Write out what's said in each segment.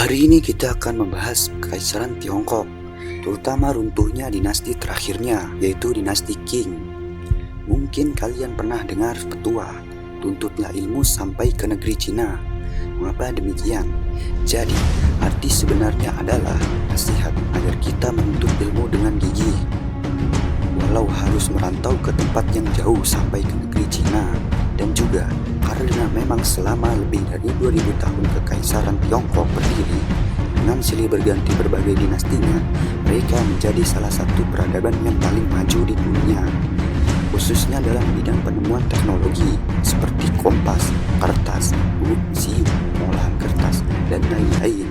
Hari ini kita akan membahas Kekaisaran Tiongkok, terutama runtuhnya dinasti terakhirnya, yaitu dinasti Qing. Mungkin kalian pernah dengar petua, tuntutlah ilmu sampai ke negeri Cina. Mengapa demikian? Jadi, arti sebenarnya adalah nasihat agar kita menuntut ilmu dengan gigih. Walau harus merantau ke tempat yang jauh sampai ke negeri Cina, dan juga karena memang selama lebih dari 2000 tahun Kekaisaran Tiongkok berdiri, dengan silih berganti berbagai dinastinya, mereka menjadi salah satu peradaban yang paling maju di dunia, khususnya dalam bidang penemuan teknologi seperti kompas, kertas, buku, olahan kertas, dan lain-lain.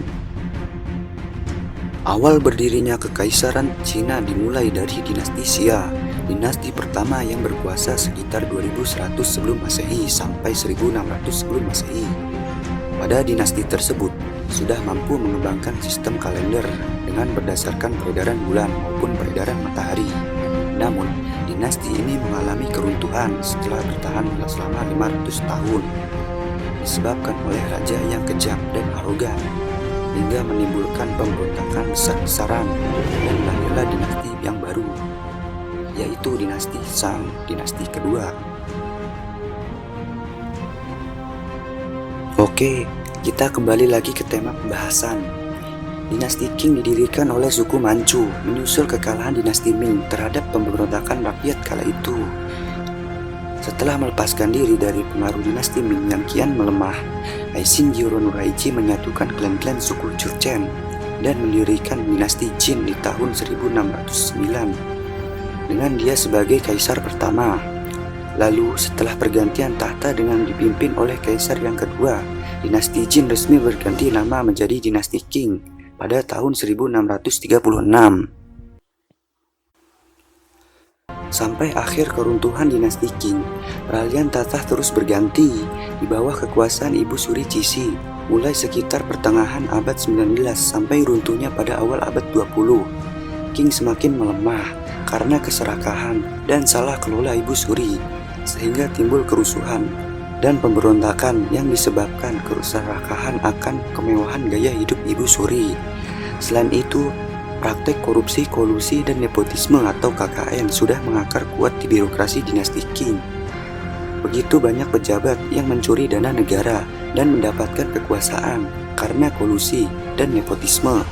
Awal berdirinya Kekaisaran Cina dimulai dari dinasti Xia, dinasti pertama yang berkuasa sekitar 2100 sebelum Masehi sampai 1600 sebelum Masehi. Pada dinasti tersebut sudah mampu mengembangkan sistem kalender dengan berdasarkan peredaran bulan maupun peredaran matahari. Namun, dinasti ini mengalami keruntuhan setelah bertahan selama 500 tahun disebabkan oleh raja yang kejam dan arogan, hingga menimbulkan pemberontakan besar-besaran dan lahirlah dinasti yang baru, yaitu dinasti Shang, dinasti kedua. Oke, kita kembali lagi ke tema pembahasan. Dinasti Qing didirikan oleh suku Manchu menyusul kekalahan dinasti Ming terhadap pemberontakan rakyat kala itu. Setelah melepaskan diri dari pengaruh dinasti Ming yang kian melemah, Aishin Gyoro Nuraichi menyatukan klan-klan suku Jurchen dan mendirikan dinasti Jin di tahun 1609 dengan dia sebagai kaisar pertama. Lalu setelah pergantian tahta dengan dipimpin oleh kaisar yang kedua, dinasti Jin resmi berganti nama menjadi dinasti Qing pada tahun 1636. Sampai akhir keruntuhan dinasti Qing, peralihan tahta terus berganti di bawah kekuasaan Ibu Suri Cixi mulai sekitar pertengahan abad 19 sampai runtuhnya pada awal abad 20. Qing semakin melemah karena keserakahan dan salah kelola Ibu Suri, sehingga timbul kerusuhan dan pemberontakan yang disebabkan keserakahan akan kemewahan gaya hidup Ibu Suri. Selain itu, praktek korupsi, kolusi, dan nepotisme atau KKN sudah mengakar kuat di birokrasi dinasti Qing. Begitu banyak pejabat yang mencuri dana negara dan mendapatkan kekuasaan karena kolusi dan nepotisme.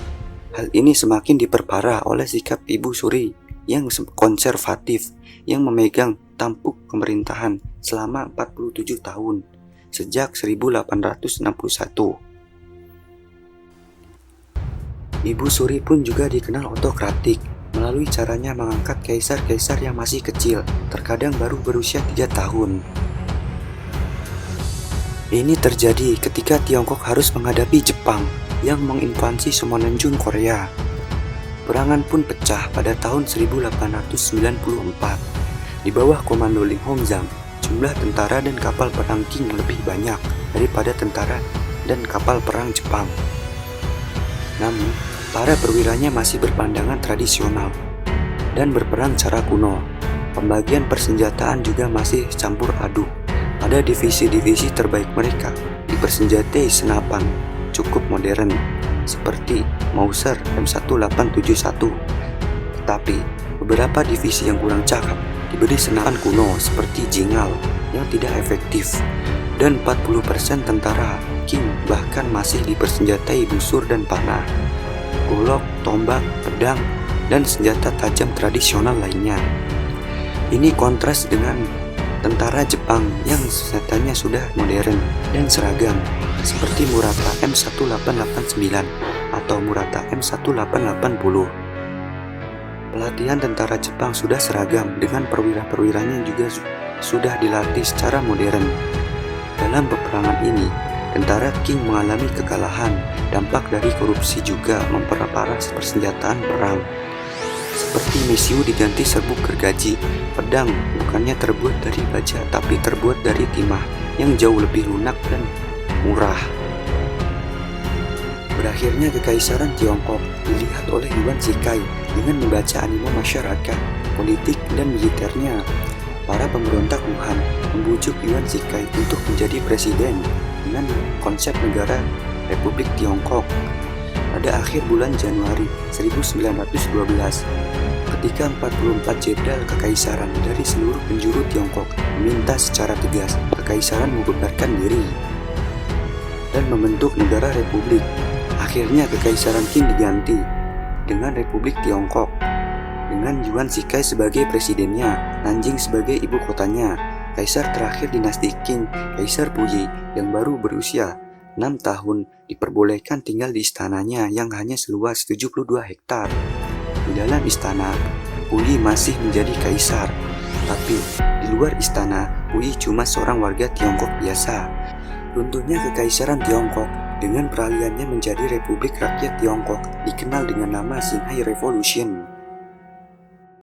Hal ini semakin diperparah oleh sikap Ibu Suri yang konservatif yang memegang tampuk pemerintahan selama 47 tahun sejak 1861. Ibu Suri pun juga dikenal otokratik melalui caranya mengangkat kaisar-kaisar yang masih kecil, terkadang baru berusia 3 tahun. Ini terjadi ketika Tiongkok harus menghadapi Jepang yang menginvasi semenanjung Korea. Perangan pun pecah pada tahun 1894. Di bawah komando Ling Hongzhang, jumlah tentara dan kapal perang Qing lebih banyak daripada tentara dan kapal perang Jepang. Namun, para perwiranya masih berpandangan tradisional dan berperang cara kuno. Pembagian persenjataan juga masih campur aduk. Pada divisi-divisi terbaik mereka dipersenjatai senapan cukup modern seperti Mauser M1871. Tetapi beberapa divisi yang kurang cakap diberi senapan kuno seperti Jingal yang tidak efektif, dan 40% tentara Qing bahkan masih dipersenjatai busur dan panah, golok, tombak, pedang, dan senjata tajam tradisional lainnya. Ini kontras dengan tentara Jepang yang senjatanya sudah modern dan seragam seperti Murata M1889 atau Murata M1880. Pelatihan tentara Jepang sudah seragam dengan perwira-perwiranya juga sudah dilatih secara modern. Dalam peperangan ini, tentara Qing mengalami kekalahan. Dampak dari korupsi juga memperparah persenjataan perang. Seperti mesiu diganti serbuk gergaji, pedang bukannya terbuat dari baja tapi terbuat dari timah yang jauh lebih lunak dan murah. Berakhirnya Kekaisaran Tiongkok dilihat oleh Yuan Shikai dengan membaca animo masyarakat, politik, dan militernya. Para pemberontak Wuhan membujuk Yuan Shikai untuk menjadi presiden dengan konsep negara Republik Tiongkok. pada akhir bulan Januari 1912, ketika 44 jenderal kekaisaran dari seluruh penjuru Tiongkok meminta secara tegas kekaisaran membubarkan diri dan membentuk negara republik. Akhirnya kekaisaran Qing diganti dengan Republik Tiongkok, dengan Yuan Shikai sebagai presidennya, Nanjing sebagai ibu kotanya. Kaisar terakhir dinasti Qing, Kaisar Puyi, yang baru berusia 6 tahun, diperbolehkan tinggal di istananya yang hanya seluas 72 hektar. Di dalam istana, Puyi masih menjadi kaisar, tapi di luar istana, Puyi cuma seorang warga Tiongkok biasa. Runtuhnya kekaisaran Tiongkok dengan peralihannya menjadi Republik Rakyat Tiongkok dikenal dengan nama Xinhai Revolution.